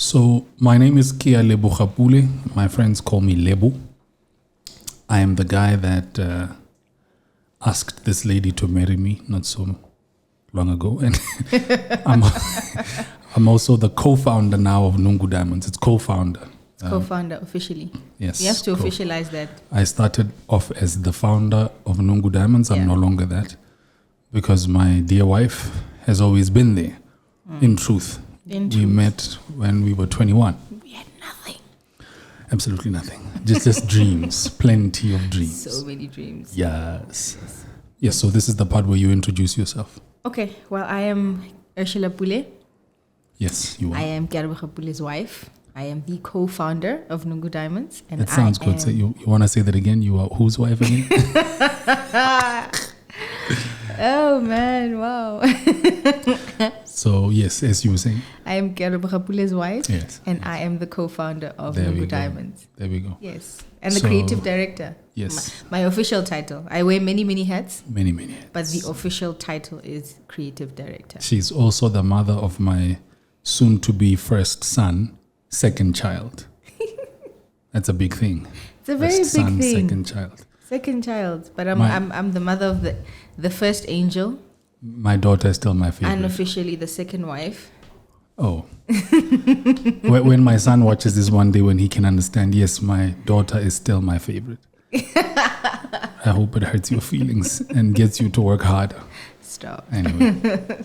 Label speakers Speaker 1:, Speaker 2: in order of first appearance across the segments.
Speaker 1: So my name is Kia Lebu Khapule. My friends call me Lebu. I am the guy that asked this lady to marry me not so long ago, and I'm also the co-founder now of Nungu Diamonds. It's co-founder.
Speaker 2: Co-founder officially.
Speaker 1: Yes.
Speaker 2: You have to officialize that.
Speaker 1: I started off as the founder of Nungu Diamonds. I'm no longer that because my dear wife has always been there. In truth. We met when we were 21.
Speaker 2: We had nothing.
Speaker 1: Absolutely nothing. Just dreams. Plenty of dreams.
Speaker 2: So many dreams.
Speaker 1: Yes. Yes, so this is the part where you introduce yourself.
Speaker 2: Okay, well, I am Ursula Pule.
Speaker 1: Yes, you are.
Speaker 2: I am Kerbe Pule's wife. I am the co-founder of Nungu Diamonds. And
Speaker 1: that sounds good. So you want to say that again? You are whose wife again?
Speaker 2: Oh, man, wow.
Speaker 1: So, yes, as you were saying.
Speaker 2: I am Kerbe Pule's wife.
Speaker 1: Yes.
Speaker 2: And I am the co-founder of
Speaker 1: There
Speaker 2: Nungu Diamonds.
Speaker 1: There we go.
Speaker 2: Yes. And the creative director.
Speaker 1: Yes.
Speaker 2: My official title. I wear many, many hats.
Speaker 1: Many hats.
Speaker 2: But the official title is creative director.
Speaker 1: She's also the mother of my soon-to-be first son, second child. That's a big thing.
Speaker 2: It's a very
Speaker 1: first
Speaker 2: big
Speaker 1: son,
Speaker 2: thing.
Speaker 1: Second child.
Speaker 2: Second child. But I'm the mother of the first angel.
Speaker 1: My daughter is still my favorite.
Speaker 2: Unofficially the second wife.
Speaker 1: Oh. When my son watches this one day, when he can understand, yes, my daughter is still my favorite. I hope it hurts your feelings and gets you to work harder.
Speaker 2: Stop.
Speaker 1: Anyway.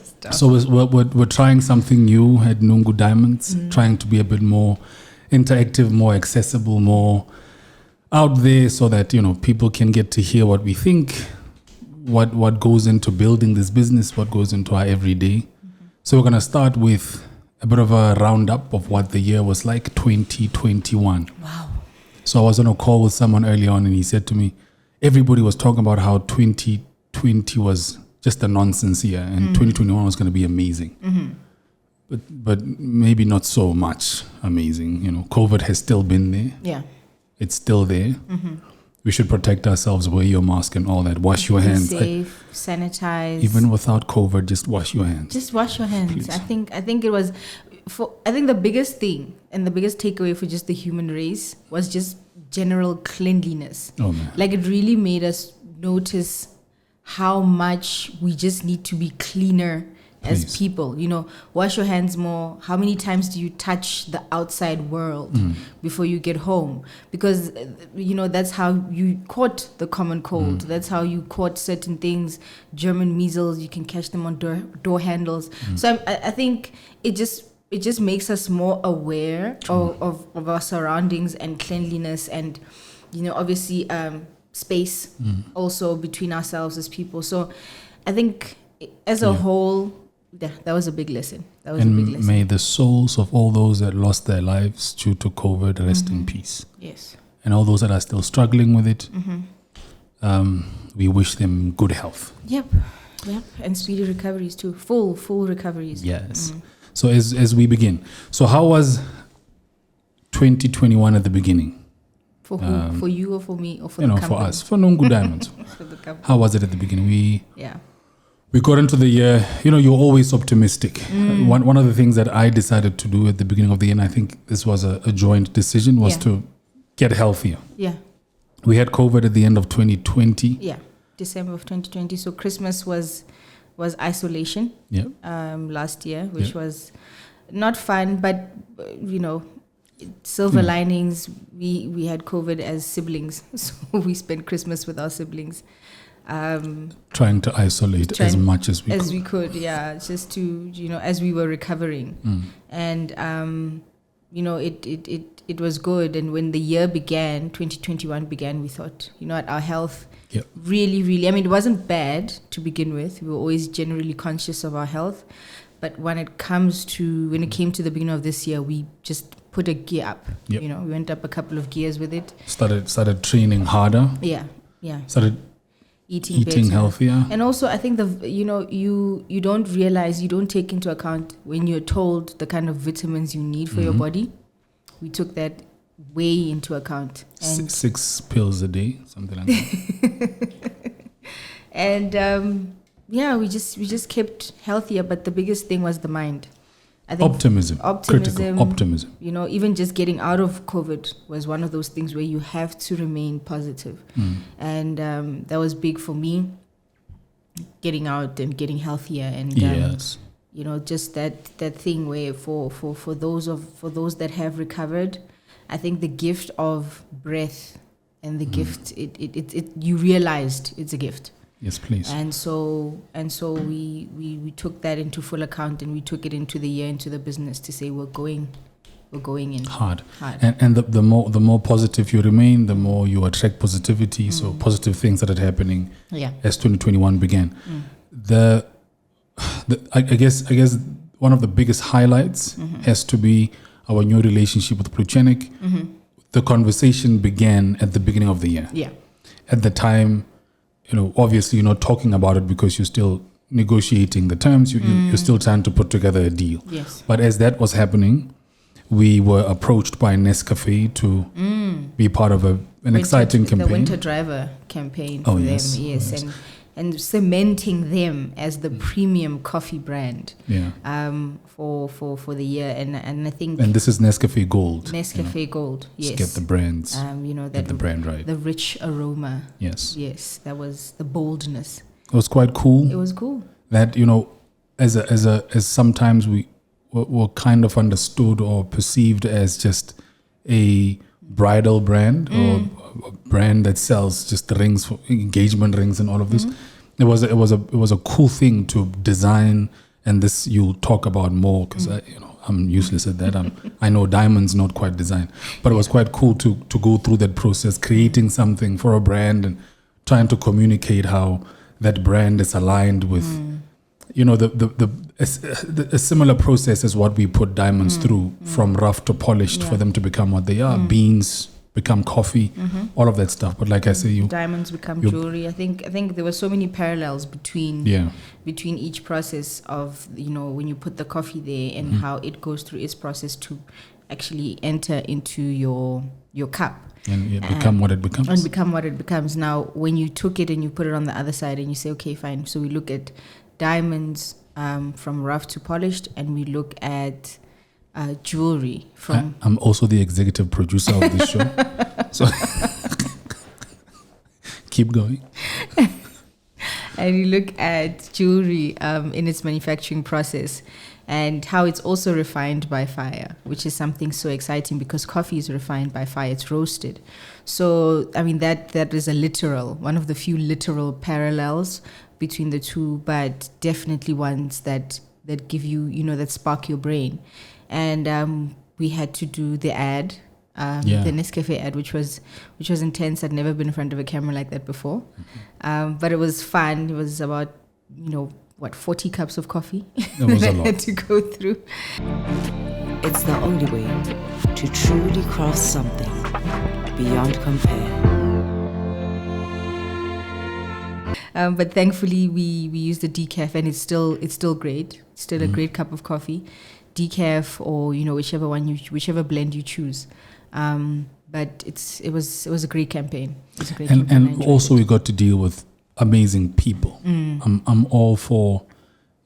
Speaker 2: Stop.
Speaker 1: So we're trying something new at Nungu Diamonds, trying to be a bit more interactive, more accessible, more out there so that, people can get to hear what we think, what goes into building this business, what goes into our everyday. So we're going to start with a bit of a roundup of what the year was like, 2021.
Speaker 2: Wow.
Speaker 1: So I was on a call with someone early on and he said to me, everybody was talking about how 2020 was just a nonsense year and 2021 was going to be amazing. But maybe not so much amazing. COVID has still been there.
Speaker 2: Yeah.
Speaker 1: It's still there. We should protect ourselves, wear your mask and all that. Wash your hands.
Speaker 2: Safe, sanitize.
Speaker 1: Even without COVID, just wash your hands.
Speaker 2: Just wash your hands.
Speaker 1: Please.
Speaker 2: I think it was I think the biggest thing and the biggest takeaway for just the human race was just general cleanliness.
Speaker 1: Oh man.
Speaker 2: Like it really made us notice how much we just need to be cleaner as people. Wash your hands more. How many times do you touch the outside world before you get home? Because that's how you caught the common cold. That's how you caught certain things. German measles, you can catch them on door handles. So I think it just makes us more aware of our surroundings and cleanliness and obviously space also between ourselves as people. So I think as a whole, that was a big lesson.
Speaker 1: May the souls of all those that lost their lives due to COVID rest in peace.
Speaker 2: Yes.
Speaker 1: And all those that are still struggling with it, we wish them good health.
Speaker 2: Yep. And speedy recoveries too. Full recoveries.
Speaker 1: Yes. So as we begin, so how was 2021 at the beginning?
Speaker 2: For who? For you or for me or for the company?
Speaker 1: For us, for Nungu Diamonds.
Speaker 2: For the company.
Speaker 1: How was it at the beginning?
Speaker 2: We
Speaker 1: got into the year, you're always optimistic. One of the things that I decided to do at the beginning of the year, and I think this was a joint decision, was to get healthier.
Speaker 2: Yeah.
Speaker 1: We had COVID at the end of 2020.
Speaker 2: Yeah, December of 2020. So Christmas was isolation.
Speaker 1: Yeah.
Speaker 2: Last year, which was not fun, but silver linings. We had COVID as siblings, so we spent Christmas with our siblings.
Speaker 1: Trying to isolate as much as we could.
Speaker 2: Just to as we were recovering. And it was good. And when the year began, 2021 began, we thought our health really, I mean, it wasn't bad to begin with. We were always generally conscious of our health, but when it came to the beginning of this year, we just put a gear up. We went up a couple of gears with it.
Speaker 1: Started training harder. Started eating healthier.
Speaker 2: And also I think you don't realize, you don't take into account when you're told the kind of vitamins you need for your body. We took that way into account. And
Speaker 1: 6 pills a day, something like that.
Speaker 2: And we just kept healthier, but the biggest thing was the mind. I think
Speaker 1: optimism, critical optimism.
Speaker 2: You know, even just getting out of COVID was one of those things where you have to remain positive. And that was big for me, getting out and getting healthier. And,
Speaker 1: yes.
Speaker 2: you know, just that thing where for those that have recovered, I think the gift of breath and the gift, it you realized it's a gift.
Speaker 1: Yes, please.
Speaker 2: And so we took that into full account, and we took it into the year, into the business, to say we're going in
Speaker 1: hard. And the more positive you remain, the more you attract positivity. So positive things started happening as 2021 began. I guess one of the biggest highlights has to be our new relationship with Pluchenic. The conversation began at the beginning of the year.
Speaker 2: Yeah.
Speaker 1: At the time, you know, obviously you're not talking about it because you're still negotiating the terms. You're still trying to put together a deal.
Speaker 2: Yes.
Speaker 1: But as that was happening, we were approached by Nescafe to be part of an exciting campaign.
Speaker 2: The Winter Driver campaign for them. Yes. And cementing them as the premium coffee brand for the year. And I think...
Speaker 1: And this is Nescafe Gold.
Speaker 2: Nescafe Gold, yes.
Speaker 1: Just get the brands,
Speaker 2: get
Speaker 1: the brand right.
Speaker 2: The rich aroma.
Speaker 1: Yes.
Speaker 2: Yes, that was the boldness.
Speaker 1: It was quite cool.
Speaker 2: It was cool.
Speaker 1: That, you know, as sometimes we were kind of understood or perceived as just a bridal brand or a brand that sells just the rings, for engagement rings and all of this. It was a cool thing to design, and this you'll talk about more because I'm useless at that. I know diamonds not quite design, but it was quite cool to go through that process, creating something for a brand and trying to communicate how that brand is aligned with, you know, a similar process as what we put diamonds through, from rough to polished for them to become what they are. Beans become coffee, all of that stuff. But like I say,
Speaker 2: diamonds become jewelry. I think there were so many parallels between each process of, you know, when you put the coffee there and how it goes through its process to actually enter into your cup.
Speaker 1: And become what it becomes.
Speaker 2: And become what it becomes. Now, when you took it and you put it on the other side and you say, okay, fine. So we look at diamonds from rough to polished, and we look at jewelry from...
Speaker 1: I'm also the executive producer of this show. So keep going.
Speaker 2: And you look at jewelry in its manufacturing process, and how it's also refined by fire, which is something so exciting because coffee is refined by fire. It's roasted. So, I mean, that is one of the few literal parallels between the two, but definitely ones that give you, you know, that spark your brain. And we had to do the ad, the Nescafe ad, which was intense. I'd never been in front of a camera like that before. But it was fun. It was about, 40 cups of coffee that I had to go through.
Speaker 3: It's the only way to truly craft something beyond compare.
Speaker 2: But thankfully, we used the decaf, and it's still great. It's still a great cup of coffee, decaf or whichever blend you choose. But it was a great campaign. It was a great campaign.
Speaker 1: And also we got to deal with amazing people. I'm all for,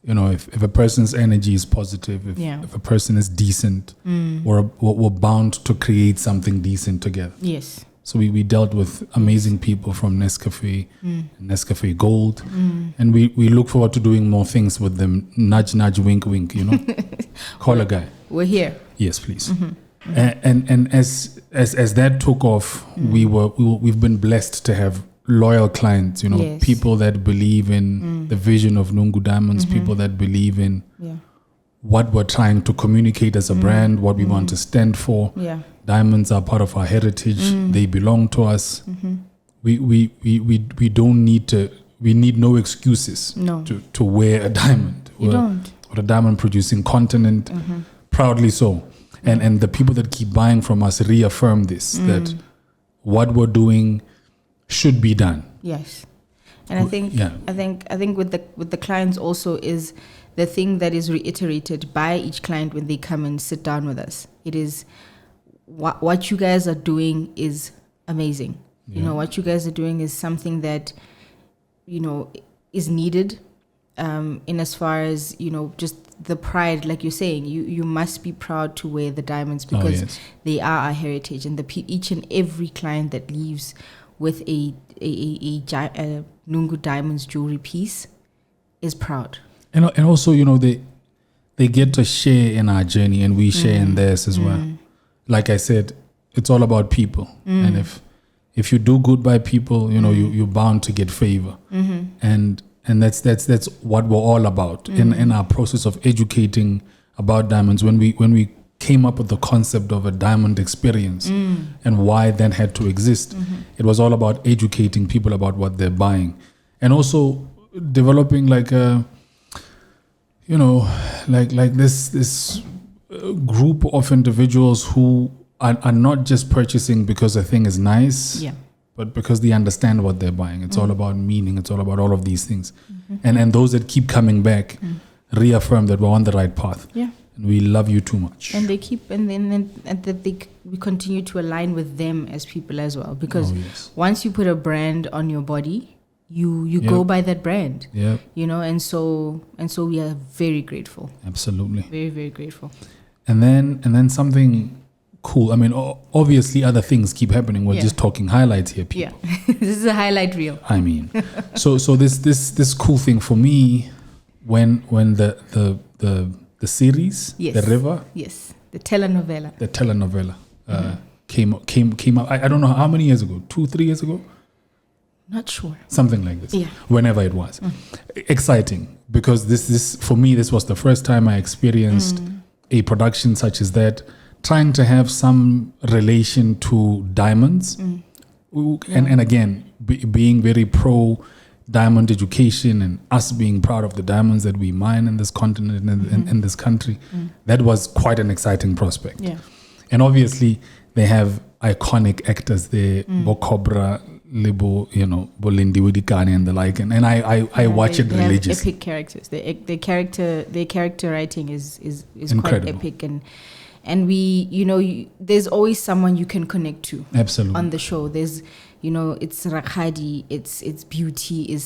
Speaker 1: if a person's energy is positive, if a person is decent, we're bound to create something decent together.
Speaker 2: Yes.
Speaker 1: So we dealt with amazing people from Nescafe, Nescafe Gold, and we look forward to doing more things with them. Nudge, nudge, wink, wink. Call a guy.
Speaker 2: We're here.
Speaker 1: Yes, please. And as that took off, we've been blessed to have loyal clients.
Speaker 2: Yes.
Speaker 1: People that believe in the vision of Nungu Diamonds, people that believe in what we're trying to communicate as a brand, what we want to stand for.
Speaker 2: Yeah.
Speaker 1: Diamonds are part of our heritage. They belong to us. We don't need to. We need no excuses to wear a diamond. We're a diamond producing continent, proudly so. And the people that keep buying from us reaffirm this, that what we're doing should be done.
Speaker 2: Yes. And I think with the clients also is the thing that is reiterated by each client when they come and sit down with us. It is what you guys are doing is amazing.
Speaker 1: Yeah.
Speaker 2: What you guys are doing is something that, is needed in as far as, just the pride, like you're saying, you must be proud to wear the diamonds because they are our heritage, and each and every client that leaves with a Nungu Diamonds jewelry piece is proud. And
Speaker 1: also, they get to share in our journey, and we share in theirs as well. Like I said, it's all about people, and if you do good by people, you're bound to get favor, and that's what we're all about in our process of educating about diamonds. When we came up with the concept of a diamond experience and why that had to exist, it was all about educating people about what they're buying, and also developing like a like this group of individuals who are not just purchasing because the thing is nice, but because they understand what they're buying. It's all about meaning. It's all about all of these things. And those that keep coming back reaffirm that we're on the right path. Yeah. And we love you too much.
Speaker 2: And they keep, we continue to align with them as people as well. Because once you put a brand on your body, you go by that brand. Yeah. And so we are very grateful.
Speaker 1: Absolutely.
Speaker 2: Very, very grateful.
Speaker 1: And then something cool. I mean, obviously other things keep happening. We're just talking highlights here, people.
Speaker 2: Yeah. This is a highlight reel.
Speaker 1: I mean, so this cool thing for me when the series, The River,
Speaker 2: the telenovela,
Speaker 1: came out. I don't know how many years ago, 2-3 years ago.
Speaker 2: Not sure.
Speaker 1: Something like this. Yeah. Whenever it was. Exciting, because this for me, this was the first time I experienced a production such as that, trying to have some relation to diamonds. And again, being very pro diamond education and us being proud of the diamonds that we mine in this continent and in this country. That was quite an exciting prospect. Yeah. And obviously they have iconic actors there, Bokobra, Libo, Bolindi Widikani and the like, and I watch it religiously.
Speaker 2: Epic characters. Their character writing is
Speaker 1: incredible.
Speaker 2: Quite epic, and we there's always someone you can connect to.
Speaker 1: Absolutely.
Speaker 2: On the show, there's it's Rakhadi, it's beauty,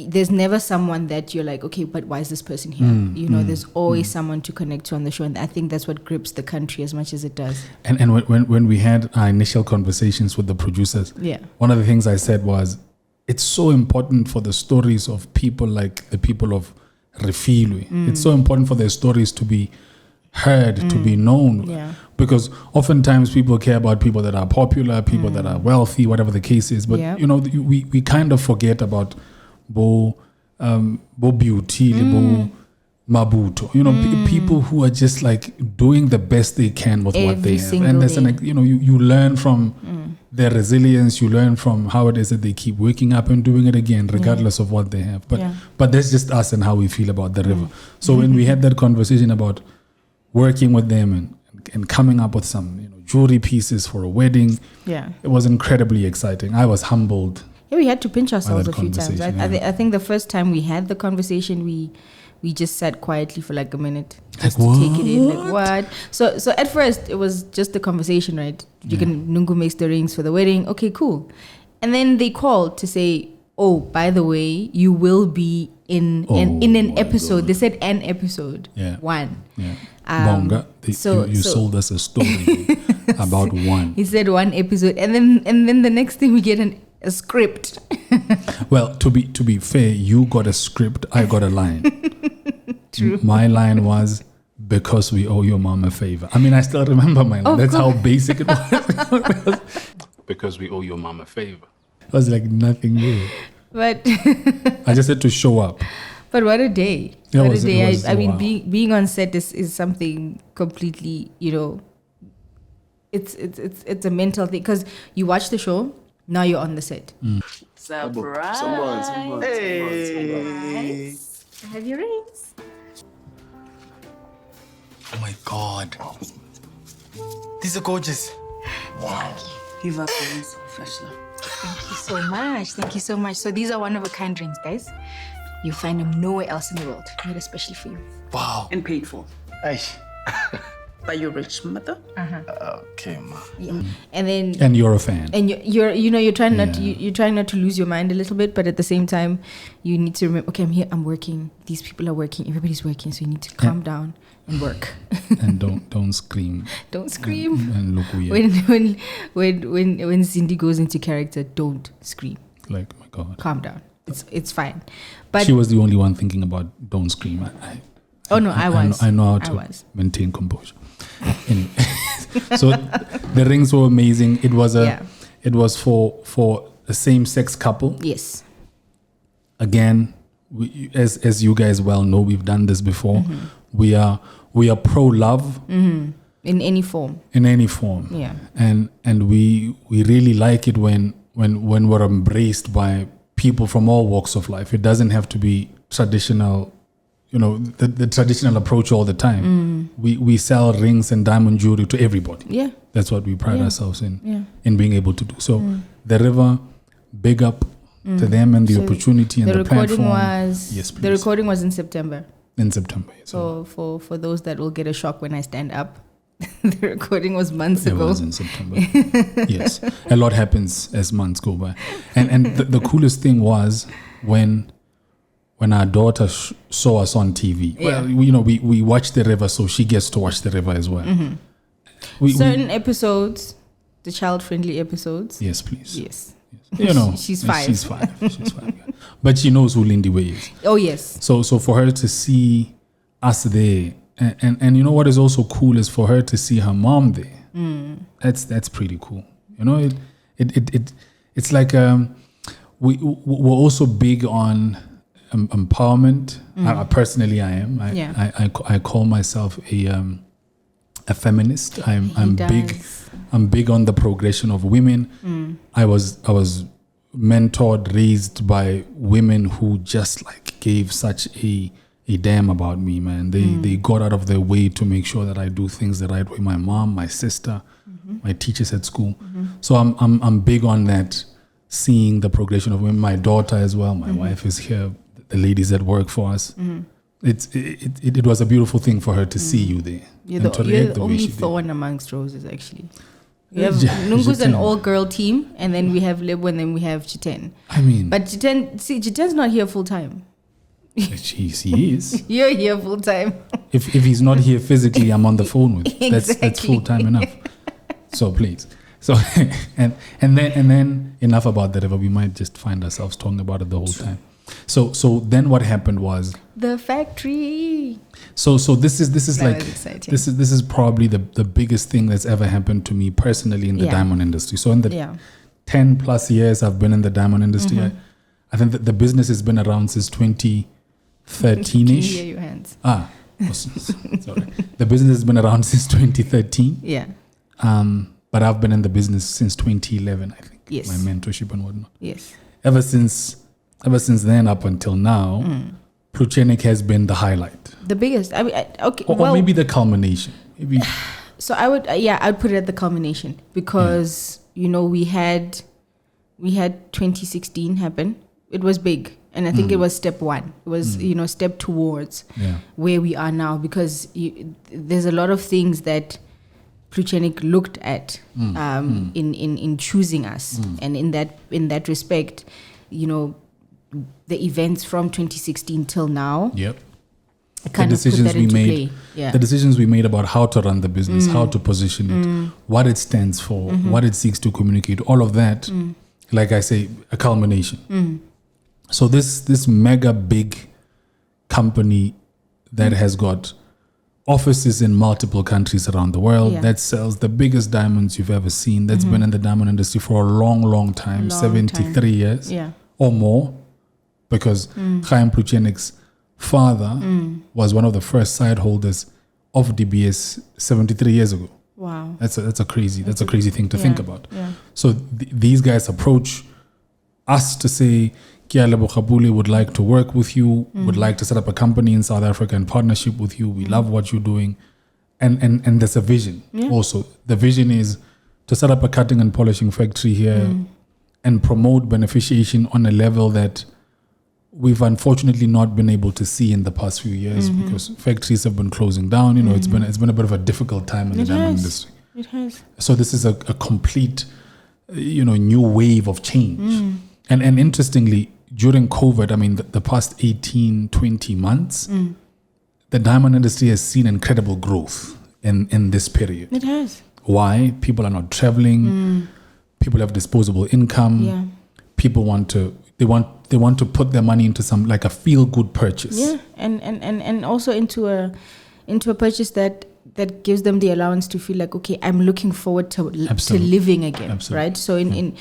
Speaker 2: there's never someone that you're like, okay, but why is this person here? There's always someone to connect to on the show, and I think that's what grips the country as much as it does.
Speaker 1: And when we had our initial conversations with the producers, one of the things I said was, it's so important for the stories of people like the people of Refilwe. It's so important for their stories to be heard, to be known, because oftentimes people care about people that are popular, people that are wealthy, whatever the case is, but we kind of forget about Bo Beauty, Bo Mabuto, people who are just like doing the best they can with what they have, and there's you learn from their resilience, you learn from how it is that they keep waking up and doing it again regardless of what they have, but that's just us and how we feel about the river. So when we had that conversation about working with them and coming up with some jewelry pieces for a wedding, it was incredibly exciting. I was humbled.
Speaker 2: Yeah, we had to pinch ourselves a few times. I think the first time we had the conversation, we just sat quietly for like a minute just to take it in. Like, what? So at first it was just the conversation, right? Nungu makes the rings for the wedding. Okay, cool. And then they called to say, oh, by the way, you will be in an episode. God. They said an episode. Yeah. One. Yeah.
Speaker 1: Bonga, you sold us a story about one.
Speaker 2: He said one episode, and then the next thing we get a script.
Speaker 1: Well, to be fair, you got a script, I got a line.
Speaker 2: True.
Speaker 1: My line was, because we owe your mom a favor. I mean, I still remember my line. That's how basic it was. Because we owe your mom a favor. It was like nothing new. But I just had to show up.
Speaker 2: But what a day. What a day. I mean, being on set is something completely, it's a mental thing. Because you watch the show, now you're on the set.
Speaker 3: Surprise.
Speaker 4: Someone. Hey.
Speaker 2: I have your rings.
Speaker 4: Oh my God. These are gorgeous.
Speaker 3: Wow. Viva Prince Professional.
Speaker 2: Thank you so much. Thank you so much. So these are one-of-a-kind rings, guys. You find them nowhere else in the world. Made especially for you.
Speaker 4: Wow.
Speaker 3: And paid for.
Speaker 4: Aish.
Speaker 5: by your rich mother.
Speaker 4: Okay, ma.
Speaker 2: Yeah. And then
Speaker 1: And you're a fan.
Speaker 2: and you're trying not to, you're trying not to lose your mind a little bit, but at the same time you need to remember, okay, I'm here, I'm working, these people are working, everybody's working, so you need to calm down and work.
Speaker 1: And don't scream.
Speaker 2: Don't scream.
Speaker 1: And look weird.
Speaker 2: When Cindy goes into character, don't scream.
Speaker 1: Like, oh my God.
Speaker 2: Calm down. It's fine. But
Speaker 1: She was the only one thinking about don't scream.
Speaker 2: I was.
Speaker 1: I know how to maintain composure. Anyway, so the rings were amazing. It was it was for a same-sex couple.
Speaker 2: Yes.
Speaker 1: Again, as you guys well know, we've done this before. We are pro-love
Speaker 2: In any form.
Speaker 1: in any form.
Speaker 2: Yeah.
Speaker 1: And we really like it when we're embraced by people from all walks of life. It doesn't have to be traditional, the traditional approach all the time. We sell rings and diamond jewelry to everybody.
Speaker 2: Yeah.
Speaker 1: That's what we pride ourselves in being able to do. So the River, big up to them and the opportunity and the platform. Yes, please.
Speaker 2: The recording was in September.
Speaker 1: In September. Yes.
Speaker 2: So for those that will get a shock when I stand up, the recording was months
Speaker 1: It
Speaker 2: ago.
Speaker 1: was in September. Yes. A lot happens as months go by. And the coolest thing was when our daughter saw us on TV.
Speaker 2: Yeah.
Speaker 1: Well, we watch the River, so she gets to watch the River as well.
Speaker 2: Certain episodes, the child-friendly episodes.
Speaker 1: Yes, please.
Speaker 2: Yes.
Speaker 1: She's
Speaker 2: 5.
Speaker 1: She's 5. She's 5. Yeah. But she knows who Lindy Way is.
Speaker 2: Oh, yes.
Speaker 1: So for her to see us there, and you know what is also cool is for her to see her mom there. That's pretty cool. It's like we're also big on empowerment. Personally, I am. I call myself a feminist. I'm big on the progression of women. I was mentored, raised by women who just like gave such a damn about me, man. They got out of their way to make sure that I do things the right way. My mom, my sister, my teachers at school. So I'm big on that, seeing the progression of women. My daughter as well. My wife is here. The ladies that work for us. It was a beautiful thing for her to see you there.
Speaker 2: You're the only thorn amongst roses, actually. We have Nungu's an all-girl team, and then we have Lebo, and then we have Chiten.
Speaker 1: But
Speaker 2: Chiten's not here full-time.
Speaker 1: Jeez, he is.
Speaker 2: You're here full-time.
Speaker 1: If he's not here physically, I'm on the phone with him.
Speaker 2: Exactly.
Speaker 1: That's full-time enough. So please. So and then enough about the River. We might just find ourselves talking about it the whole time. So then what happened was
Speaker 2: the factory.
Speaker 1: So this is
Speaker 2: That
Speaker 1: like
Speaker 2: was exciting.
Speaker 1: this is probably the biggest thing that's ever happened to me personally in the diamond industry. So in the 10 plus years I've been in the diamond industry, I think that the business has been around since 2013ish.
Speaker 2: Can you hear your hands?
Speaker 1: Sorry. The business has been around since 2013.
Speaker 2: Yeah.
Speaker 1: But I've been in the business since 2011, I think.
Speaker 2: Yes.
Speaker 1: My mentorship and whatnot.
Speaker 2: Yes.
Speaker 1: Ever since then up until now, Pluchenic has been the highlight.
Speaker 2: The biggest. I mean, okay.
Speaker 1: Or maybe the culmination. Maybe.
Speaker 2: So I'd put it at the culmination because we had 2016 happen. It was big, and I think it was step one. It was step towards where we are now, because there's a lot of things that Pluchenic looked at in choosing us, and in that respect, the events from 2016 till now.
Speaker 1: Yep.
Speaker 2: Kind of put that into play. Yeah.
Speaker 1: The decisions we made about how to run the business, how to position it, what it stands for, what it seeks to communicate, all of that, like I say, a culmination. So this mega big company that has got offices in multiple countries around the world, that sells the biggest diamonds you've ever seen, that's been in the diamond industry for a long, long time, 73 years or more, because Chaim Pluchenic's father was one of the first side holders of DBS 73 years ago.
Speaker 2: Wow.
Speaker 1: That's a crazy thing to think about.
Speaker 2: Yeah.
Speaker 1: So these guys approach us to say, Kia Lebo Khabule would like to work with you, would like to set up a company in South Africa in partnership with you. We love what you're doing. And there's a vision also. The vision is to set up a cutting and polishing factory here and promote beneficiation on a level that we've unfortunately not been able to see in the past few years because factories have been closing down. It's been a bit of a difficult time in the diamond industry.
Speaker 2: It has.
Speaker 1: So this is a complete, new wave of change. And interestingly, during COVID, I mean, the past 18, 20 months, the diamond industry has seen incredible growth in this period.
Speaker 2: It has.
Speaker 1: Why? People are not traveling. People have disposable income.
Speaker 2: Yeah.
Speaker 1: People want to put their money into some like a feel good purchase.
Speaker 2: Yeah, and also into a purchase that gives them the allowance to feel like, okay, I'm looking forward to living again.
Speaker 1: Absolutely.
Speaker 2: Right? So in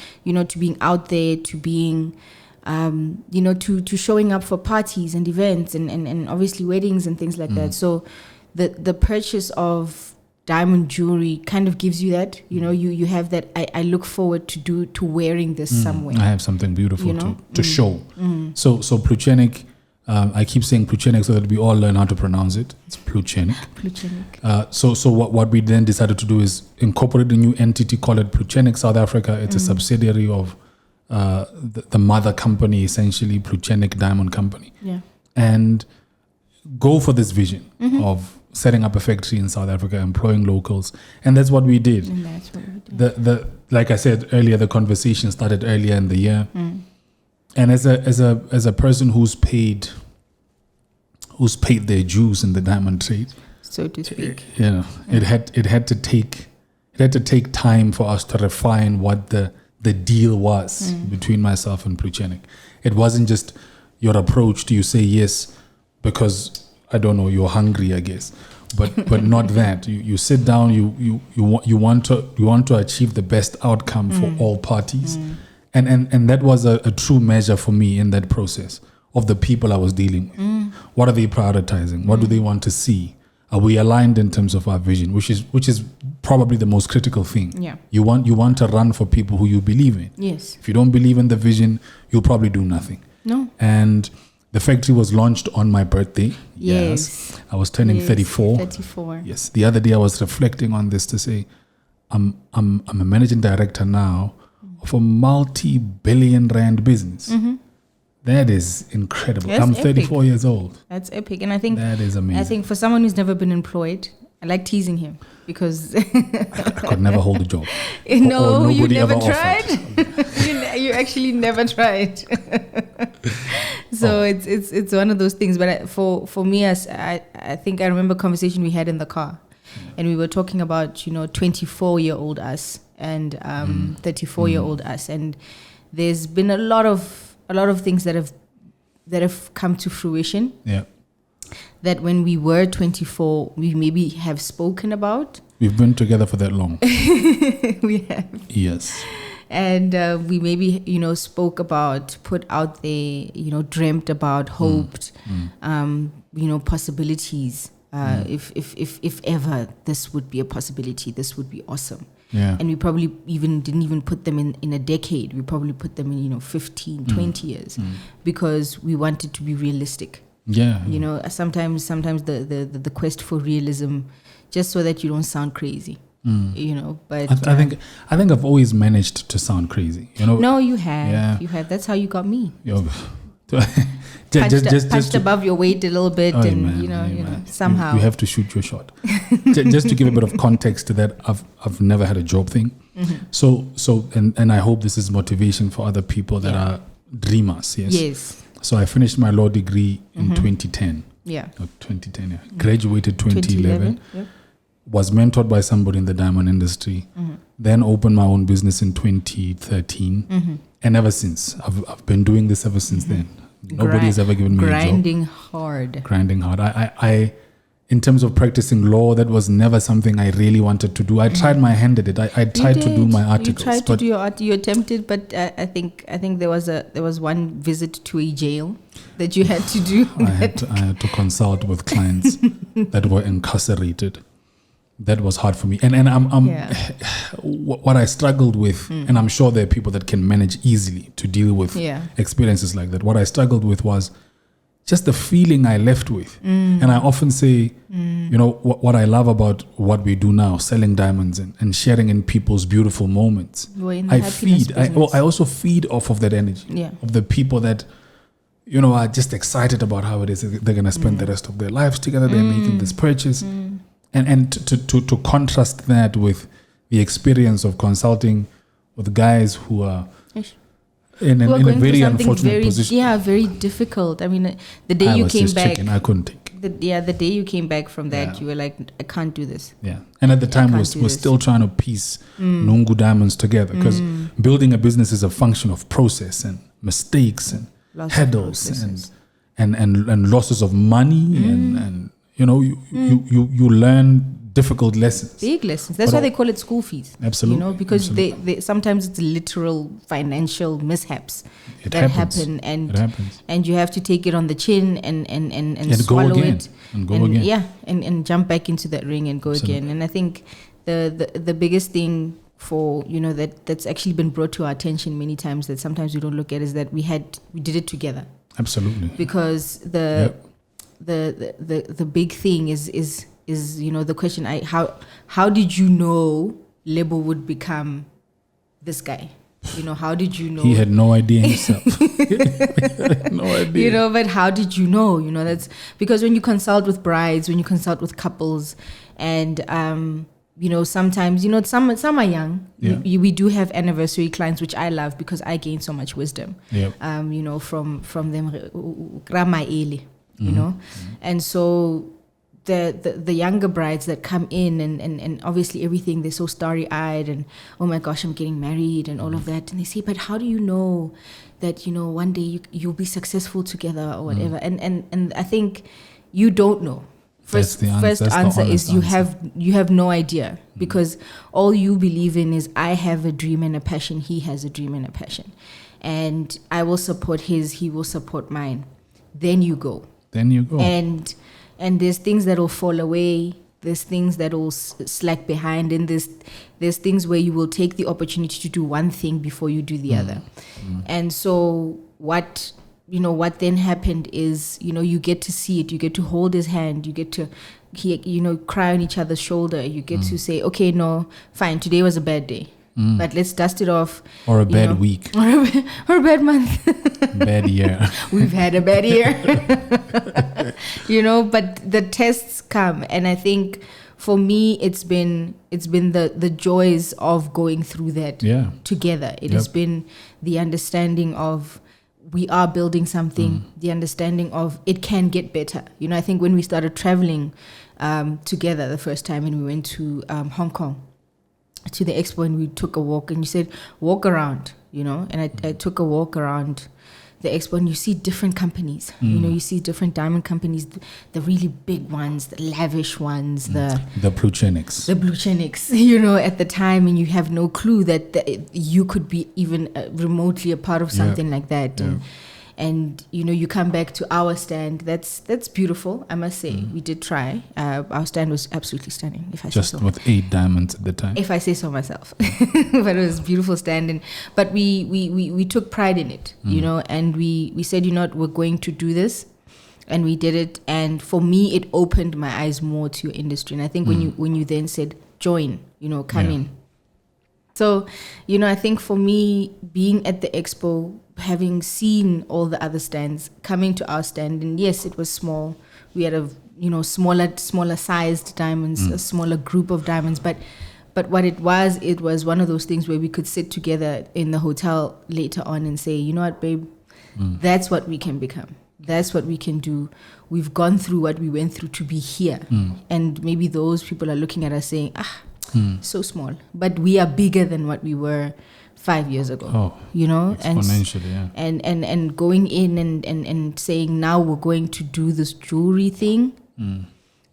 Speaker 2: to being out there, to being to showing up for parties and events and obviously weddings and things like that. So the purchase of diamond jewelry kind of gives you that, you have that. I look forward to wearing this somewhere.
Speaker 1: I have something beautiful to show. So Pluchenik, I keep saying Pluchenik so that we all learn how to pronounce it. It's Pluchenik. So what we then decided to do is incorporate a new entity, call it Pluchenik South Africa. It's a subsidiary of the mother company, essentially Pluchenik Diamond Company.
Speaker 2: Yeah.
Speaker 1: And go for this vision of setting up a factory in South Africa, employing locals, and that's what we did.
Speaker 2: And that's what we did.
Speaker 1: The like I said earlier, the conversation started earlier in the year, and as a person who's paid their dues in the diamond trade,
Speaker 2: so to speak,
Speaker 1: it had to take time for us to refine what the deal was between myself and Pluchenik. It wasn't just your approach. Do you say yes because I don't know, you're hungry, I guess, but not that. You sit down. You want to achieve the best outcome for all parties, and that was a true measure for me in that process of the people I was dealing with. What are they prioritizing? What do they want to see? Are we aligned in terms of our vision, which is probably the most critical thing?
Speaker 2: Yeah.
Speaker 1: You want to run for people who you believe in.
Speaker 2: Yes.
Speaker 1: If you don't believe in the vision, you'll probably do nothing.
Speaker 2: No.
Speaker 1: And the factory was launched on my birthday.
Speaker 2: Yes.
Speaker 1: I was turning 34.
Speaker 2: 34.
Speaker 1: Yes. The other day I was reflecting on this to say, I'm a managing director now of a multi-billion rand business. That is incredible.
Speaker 2: That's
Speaker 1: I'm
Speaker 2: epic.
Speaker 1: 34 years old.
Speaker 2: That's epic. And I think
Speaker 1: That is amazing.
Speaker 2: I think for someone who's never been employed, I like teasing him because
Speaker 1: I could never hold a job.
Speaker 2: No,
Speaker 1: or
Speaker 2: you
Speaker 1: nobody
Speaker 2: never
Speaker 1: ever
Speaker 2: tried.
Speaker 1: offered.
Speaker 2: You actually never tried. So it's one of those things. But for me, as I think I remember a conversation we had in the car, and we were talking about 24-year-old us and 34-year-old us, and there's been a lot of things that have come to fruition.
Speaker 1: Yeah.
Speaker 2: That when we were 24, we maybe have spoken about.
Speaker 1: We've been together for that long.
Speaker 2: We have.
Speaker 1: Yes.
Speaker 2: And we maybe, spoke about, put out there, dreamt about, hoped, possibilities. If ever this would be a possibility, this would be awesome.
Speaker 1: Yeah.
Speaker 2: And we probably didn't put them in a decade. We probably put them in, 15, 20 years because we wanted to be realistic.
Speaker 1: Yeah.
Speaker 2: Sometimes the quest for realism, just so that you don't sound crazy. But
Speaker 1: I think I've always managed to sound crazy.
Speaker 2: No, you have.
Speaker 1: Yeah.
Speaker 2: You have. That's how you got me.
Speaker 1: Just
Speaker 2: punched above your weight a little bit, somehow
Speaker 1: you have to shoot your shot. Just to give a bit of context to that, I've never had a job thing. So and I hope this is motivation for other people that are dreamers.
Speaker 2: Yes.
Speaker 1: So I finished my law degree in 2010.
Speaker 2: Yeah.
Speaker 1: 2010. Yeah. Graduated 2011.
Speaker 2: Yep.
Speaker 1: Was mentored by somebody in the diamond industry. Then opened my own business in 2013. And ever since, I've been doing this ever since then. Nobody has ever given me a job. Grinding hard. I in terms of practicing law, that was never something I really wanted to do. I tried my hand at it. I tried to do my articles.
Speaker 2: You tried to do your art. You attempted, but I think there was one visit to a jail that you had to do.
Speaker 1: I had to consult with clients that were incarcerated. That was hard for me. And what I struggled with, and I'm sure there are people that can manage easily to deal with experiences like that. What I struggled with was just the feeling I left with. And I often say, what I love about what we do now, selling diamonds and sharing in people's beautiful moments. I also feed off of that energy of the people that are just excited about how it is they're going to spend the rest of their lives together. They're making this purchase. And to contrast that with the experience of consulting with guys who are in a very unfortunate position.
Speaker 2: Yeah, very difficult. I mean, the day you came back,
Speaker 1: I couldn't take.
Speaker 2: the day you came back from that, you were like, I can't do this.
Speaker 1: Yeah, and at the time we're still trying to piece Nungu Diamonds together, because building a business is a function of process and mistakes and hurdles and losses of money and you learn difficult lessons.
Speaker 2: Big lessons. That's why they call it school fees.
Speaker 1: Absolutely.
Speaker 2: Because they sometimes it's literal financial mishaps that happen, and you have to take it on the chin and swallow it
Speaker 1: and go again.
Speaker 2: Yeah, and jump back into that ring and go again. And I think the biggest thing for that's actually been brought to our attention many times that sometimes we don't look at is that we did it together.
Speaker 1: Absolutely.
Speaker 2: Because the big thing is the question, how did you know Lebo would become this guy? How did you know?
Speaker 1: He had no idea himself. No idea.
Speaker 2: But how did you know? That's because when you consult with brides, when you consult with couples, and sometimes some are young.
Speaker 1: Yeah.
Speaker 2: We do have anniversary clients, which I love because I gain so much wisdom.
Speaker 1: Yep.
Speaker 2: From them, grandma Eli, and so. The younger brides that come in and obviously everything, they're so starry-eyed and, oh my gosh, I'm getting married and all of that. And they say, but how do you know that, one day you'll be successful together or whatever? And I think you don't know. First answer is you have no idea, because all you believe in is I have a dream and a passion, he has a dream and a passion. And I will support his, he will support mine. Then you go. And there's things that will fall away. There's things that will slack behind. And there's things where you will take the opportunity to do one thing before you do the other. And so what then happened is, you get to see it. You get to hold his hand. You get to, cry on each other's shoulder. You get to say, okay, no, fine. Today was a bad day. But let's dust it off.
Speaker 1: Or a bad week.
Speaker 2: Or a bad month.
Speaker 1: Bad year.
Speaker 2: We've had a bad year. But the tests come. And I think for me, it's been the joys of going through that together. It has been the understanding of we are building something, the understanding of it can get better. I think when we started traveling together the first time and we went to Hong Kong, to the expo, and we took a walk, and you said walk around, and I took a walk around the expo, and you see different companies. You see different diamond companies, the really big ones, the lavish ones, the
Speaker 1: Blue-Chenics,
Speaker 2: at the time, and you have no clue that you could be even remotely a part of something like that. And you come back to our stand. That's beautiful, I must say. We did try. Our stand was absolutely stunning, if I say so.
Speaker 1: Just with 8 diamonds at the time.
Speaker 2: If I say so myself. But it was a beautiful stand. But we took pride in it, and we said, we're going to do this. And we did it. And for me, it opened my eyes more to your industry. And I think when you then said, join, come in. So, I think for me, being at the expo, having seen all the other stands, coming to our stand, and yes, it was small. We had a smaller sized diamonds, a smaller group of diamonds, but what it was one of those things where we could sit together in the hotel later on and say, you know what, babe, that's what we can become. That's what we can do. We've gone through what we went through to be here. And maybe those people are looking at us saying, so small, but we are bigger than what we were 5 years ago.
Speaker 1: Exponentially,
Speaker 2: and going in and saying, now we're going to do this jewelry thing.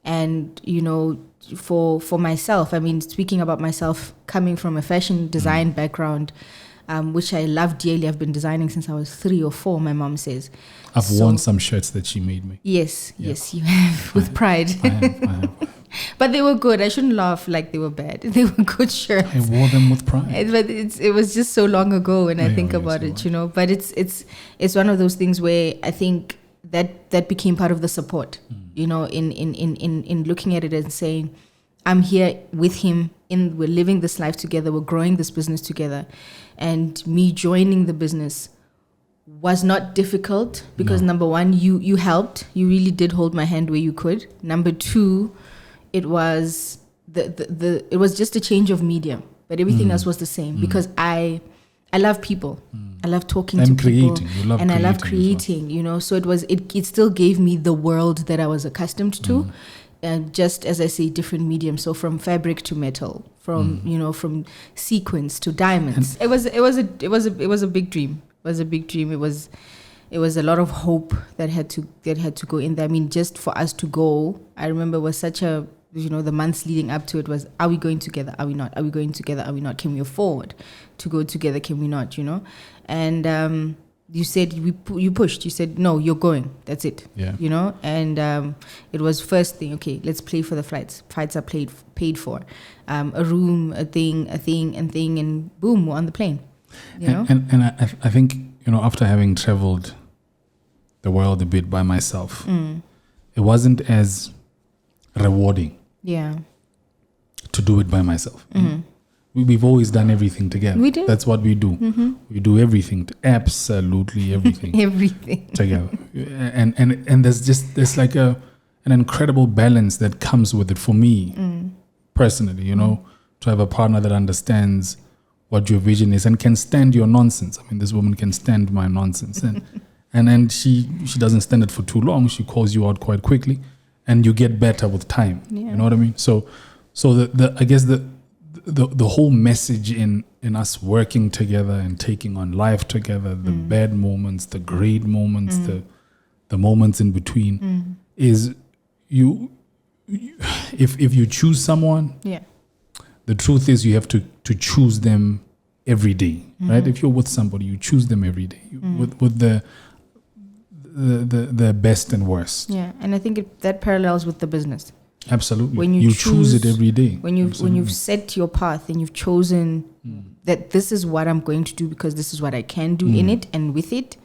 Speaker 2: And for myself, I mean, speaking about myself, coming from a fashion design background, which I love dearly. I've been designing since I was 3 or 4, my mom says.
Speaker 1: I've worn some shirts that she made me.
Speaker 2: Yes, you have, with pride.
Speaker 1: I have.
Speaker 2: But they were good. I shouldn't laugh like they were bad. They were good shirts.
Speaker 1: I wore them with pride.
Speaker 2: But it was just so long ago when I think about it, But it's one of those things where I think that became part of the support, in looking at it and saying, I'm here with him, we're living this life together, we're growing this business together. And me joining the business was not difficult because number one, you helped. You really did hold my hand where you could. Number two, it was it was just a change of medium, but everything else was the same because I love people. I love talking to people, and I love creating. You know, so it still gave me the world that I was accustomed to, and just as I say, different mediums. So from fabric to metal, from sequins to diamonds. It was a big dream. It was a big dream. It was a lot of hope that had to go in there. I mean, just for us to go, I remember it was such a, the months leading up to it was, are we going together? Are we not? Are we going together? Are we not? Can we afford to go together? Can we not? And you said you pushed. You said no, you're going. That's it.
Speaker 1: Yeah.
Speaker 2: And it was first thing. Okay, let's pay for the flights. Flights are paid for. A room, a thing, and boom, we're on the plane.
Speaker 1: And I think after having traveled the world a bit by myself, it wasn't as rewarding.
Speaker 2: Yeah.
Speaker 1: To do it by myself. We've always done everything together.
Speaker 2: We do.
Speaker 1: That's what we do. We do everything, absolutely everything.
Speaker 2: Everything
Speaker 1: together. And there's like an incredible balance that comes with it for me personally. To have a partner that understands what your vision is and can stand your nonsense. I mean, this woman can stand my nonsense, and then she doesn't stand it for too long. She calls you out quite quickly, and you get better with time.
Speaker 2: Yeah.
Speaker 1: You know what I mean? So I guess the whole message in us working together and taking on life together, the bad moments, the great moments, the moments in between, is if you choose someone.
Speaker 2: Yeah.
Speaker 1: The truth is you have to choose them every day, right? If you're with somebody, you choose them every day with the best and worst.
Speaker 2: Yeah, and I think that parallels with the business.
Speaker 1: Absolutely.
Speaker 2: When you
Speaker 1: choose it every day.
Speaker 2: When you've set your path and you've chosen that this is what I'm going to do because this is what I can do in it and with it,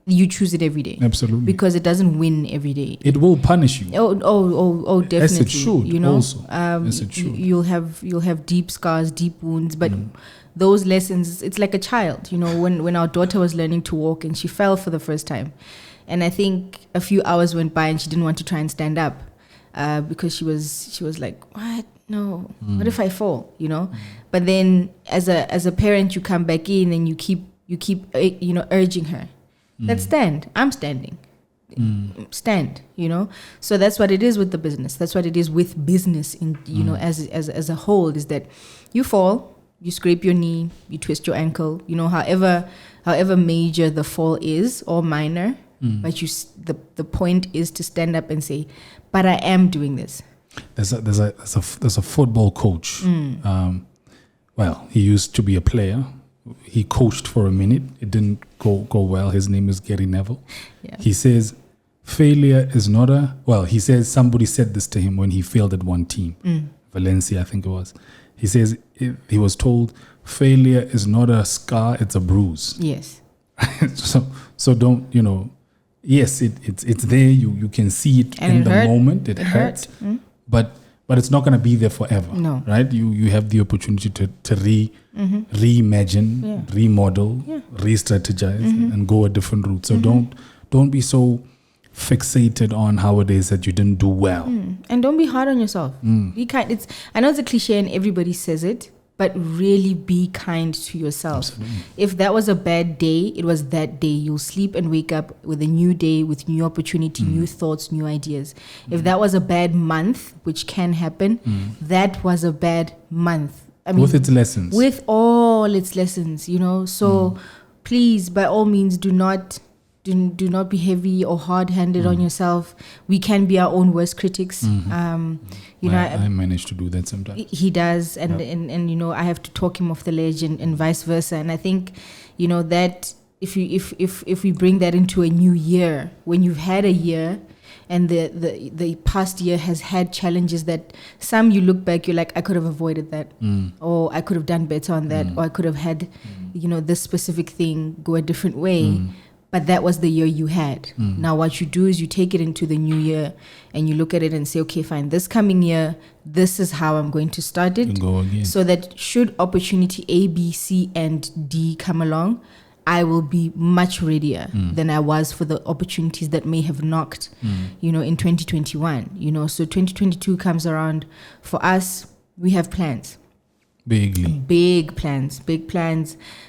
Speaker 2: you choose it every day.
Speaker 1: Absolutely.
Speaker 2: Because it doesn't win every day.
Speaker 1: It will punish you.
Speaker 2: Oh, definitely.
Speaker 1: As it should. Also. As it should.
Speaker 2: You'll have deep scars, deep wounds, but those lessons, it's like a child. When our daughter was learning to walk and she fell for the first time, and I think a few hours went by and she didn't want to try and stand up because she was like, what? No. What if I fall? But then as a parent, you come back in and you keep urging her. Let's stand. I'm standing. Stand. So that's what it is with the business. That's what it is with business. As a whole, is that you fall, you scrape your knee, you twist your ankle. However major the fall is or minor, but the point is to stand up and say, "But I am doing this."
Speaker 1: There's a football coach. Well, he used to be a player. He coached for a minute. It didn't go well. His name is Gary Neville.
Speaker 2: Yeah.
Speaker 1: He says failure is not he says somebody said this to him when he failed at one team, Valencia, I think it was. He says he was told failure is not a scar, it's a bruise.
Speaker 2: Yes.
Speaker 1: so don't, yes, it's there. You can see it
Speaker 2: and
Speaker 1: in
Speaker 2: it
Speaker 1: the
Speaker 2: hurt.
Speaker 1: moment. It hurts. But it's not going to be there forever.
Speaker 2: No.
Speaker 1: Right? You have the opportunity to reimagine, remodel, re-strategize, and go a different route. So don't be so fixated on how it is that you didn't do well.
Speaker 2: And don't be hard on yourself. Be kind. I know it's a cliche and everybody says it, but really be kind to yourself.
Speaker 1: Absolutely.
Speaker 2: If that was a bad day, it was that day. You'll sleep and wake up with a new day, with new opportunity, new thoughts, new ideas. If that was a bad month, which can happen, that was a bad month. I mean,
Speaker 1: with its lessons.
Speaker 2: With all its lessons, So please, by all means, do not be heavy or hard-handed on yourself. We can be our own worst critics.
Speaker 1: I manage to do that sometimes.
Speaker 2: He does, and I have to talk him off the ledge, and vice versa. And I think, that if we bring that into a new year, when you've had a year, and the past year has had challenges that some you look back, you're like, I could have avoided that, or I could have done better on that, or I could have had, this specific thing go a different way. But that was the year you had. Now what you do is you take it into the new year and you look at it and say, okay, fine, this coming year, this is how I'm going to start it.
Speaker 1: And go again.
Speaker 2: So that should opportunity A, B, C, and D come along, I will be much readier than I was for the opportunities that may have knocked, in 2021. So 2022 comes around. For us, we have plans. Big plans.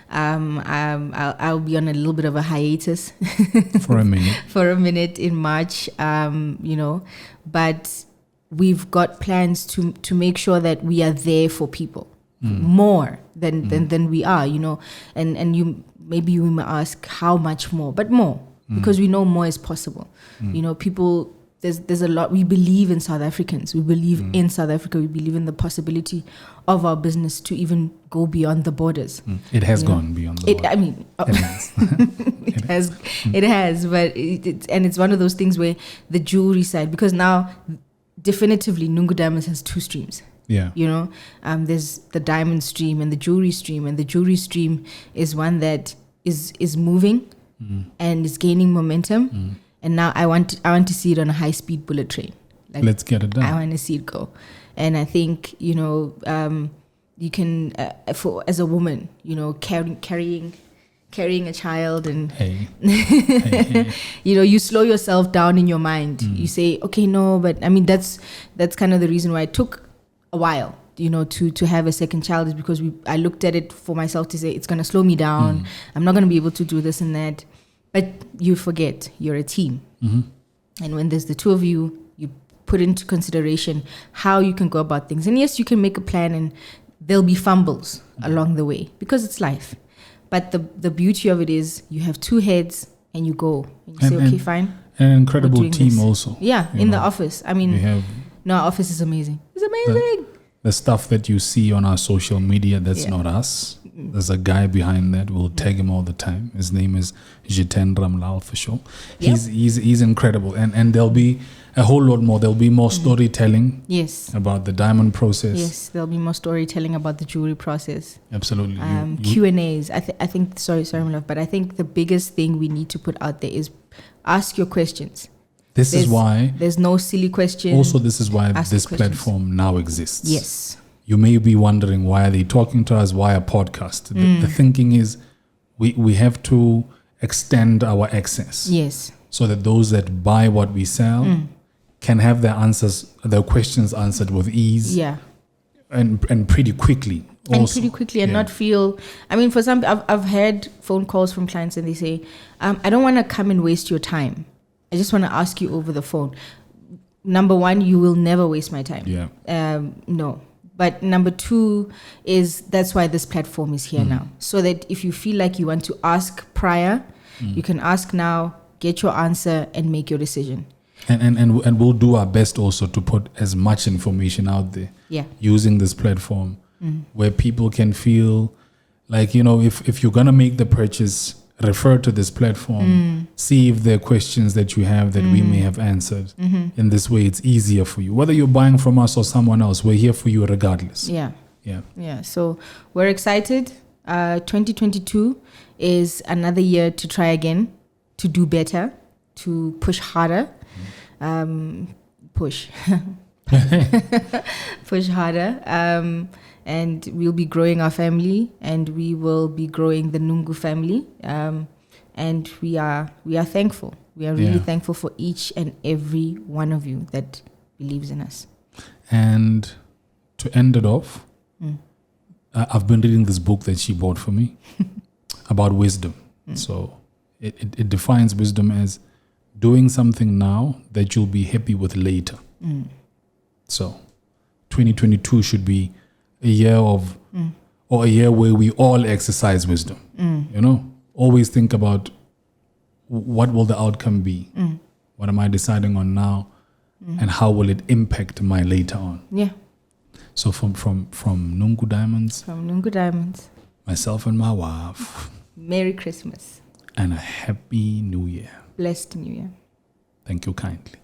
Speaker 2: I'll be on a little bit of a hiatus
Speaker 1: for a minute
Speaker 2: in March, but we've got plans to make sure that we are there for people more than we are, and you may ask how much more, but more, because we know more is possible. People, there's a lot. We believe in South Africans. We believe in South Africa. We believe in the possibility of our business to even go beyond the borders.
Speaker 1: It has gone beyond the borders.
Speaker 2: It has, but it's one of those things where the jewelry side, because now definitively Nungu Diamonds has two streams.
Speaker 1: Yeah.
Speaker 2: There's the diamond stream and the jewelry stream, and the jewelry stream is one that is moving and is gaining momentum. And now I want to see it on a high-speed bullet train. Like,
Speaker 1: let's get it done.
Speaker 2: I want to see it go. And I think, you can, as a woman, carrying a child, and
Speaker 1: hey.
Speaker 2: you slow yourself down in your mind. You say, okay, no, but I mean, that's kind of the reason why it took a while, to have a second child, is because I looked at it for myself to say, it's going to slow me down. I'm not going to be able to do this and that. But you forget you're a team. And when there's the two of you, you put into consideration how you can go about things. And yes, you can make a plan and there'll be fumbles along the way, because it's life. But the beauty of it is you have two heads and you go. And you say, okay, fine.
Speaker 1: An incredible team also.
Speaker 2: Yeah, in the office. I mean, our office is amazing. It's amazing.
Speaker 1: The stuff that you see on our social media, that's not us. There's a guy behind that. We'll tag him all the time. His name is Jiten Ramlal for sure. He's incredible. And there'll be a whole lot more. There'll be more storytelling about the diamond process.
Speaker 2: Yes, there'll be more storytelling about the jewelry process.
Speaker 1: Absolutely.
Speaker 2: Q&As. I think, sorry, my love, but I think the biggest thing we need to put out there is ask your questions.
Speaker 1: This is why
Speaker 2: there's no silly question.
Speaker 1: Also, this is why this platform now exists.
Speaker 2: Yes.
Speaker 1: You may be wondering, why are they talking to us? Why a podcast? The thinking is we have to extend our access.
Speaker 2: Yes.
Speaker 1: So that those that buy what we sell can have their questions answered with ease.
Speaker 2: Yeah.
Speaker 1: And pretty quickly. Also.
Speaker 2: And not feel, I mean, for some, I've had phone calls from clients and they say, I don't want to come and waste your time. I just want to ask you over the phone. Number one, you will never waste my time.
Speaker 1: Yeah.
Speaker 2: No. But number two is, that's why this platform is here now. So that if you feel like you want to ask prior, you can ask now, get your answer, and make your decision.
Speaker 1: And we'll do our best also to put as much information out there.
Speaker 2: Yeah.
Speaker 1: Using this platform where people can feel like, if you're going to make the purchase, refer to this platform, see if there are questions that you have that we may have answered. In this way, it's easier for you. Whether you're buying from us or someone else, we're here for you regardless.
Speaker 2: Yeah.
Speaker 1: Yeah.
Speaker 2: So we're excited. 2022 is another year to try again, to do better, to push harder. Push harder. And we'll be growing our family, and we will be growing the Nungu family. And we are thankful. We are really thankful for each and every one of you that believes in us.
Speaker 1: And to end it off, I've been reading this book that she bought for me about wisdom. So it defines wisdom as doing something now that you'll be happy with later. So 2022 should be a year of, or a year where we all exercise wisdom. Always think about, what will the outcome be? What am I deciding on now? And how will it impact my later on?
Speaker 2: Yeah.
Speaker 1: So from Nungu Diamonds.
Speaker 2: From Nungu Diamonds.
Speaker 1: Myself and my wife.
Speaker 2: Merry Christmas.
Speaker 1: And a happy New Year.
Speaker 2: Blessed New Year.
Speaker 1: Thank you kindly.